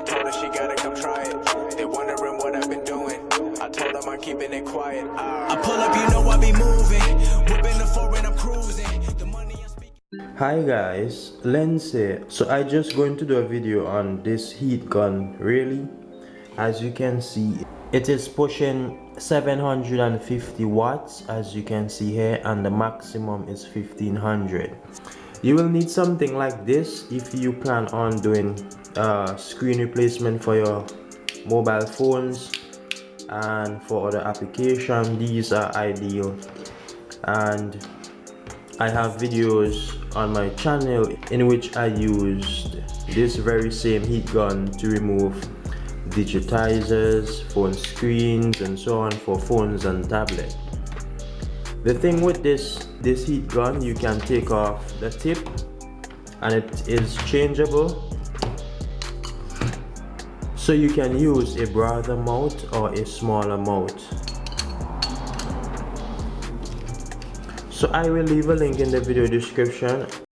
told her she gotta come try it. They wondering what I've been doing. I told them I'm keeping it quiet. I pull up, you know I be moving. Whipping the foreign, I'm cruising. The money I'm speaking. Hi guys, Lindsay. So I just going to do a video on this heat gun. Really, as you can see, it is pushing 750 watts, as you can see here, and the maximum is 1500. You will need something like this if you plan on doing screen replacement for your mobile phones and for other applications. These are ideal, and I have videos on my channel in which I used this very same heat gun to remove digitizers, phone screens, and so on for phones and tablets. The thing with this heat gun, you can take off the tip and it is changeable, so you can use a broader mouth or a smaller mouth. So I will leave a link in the video description.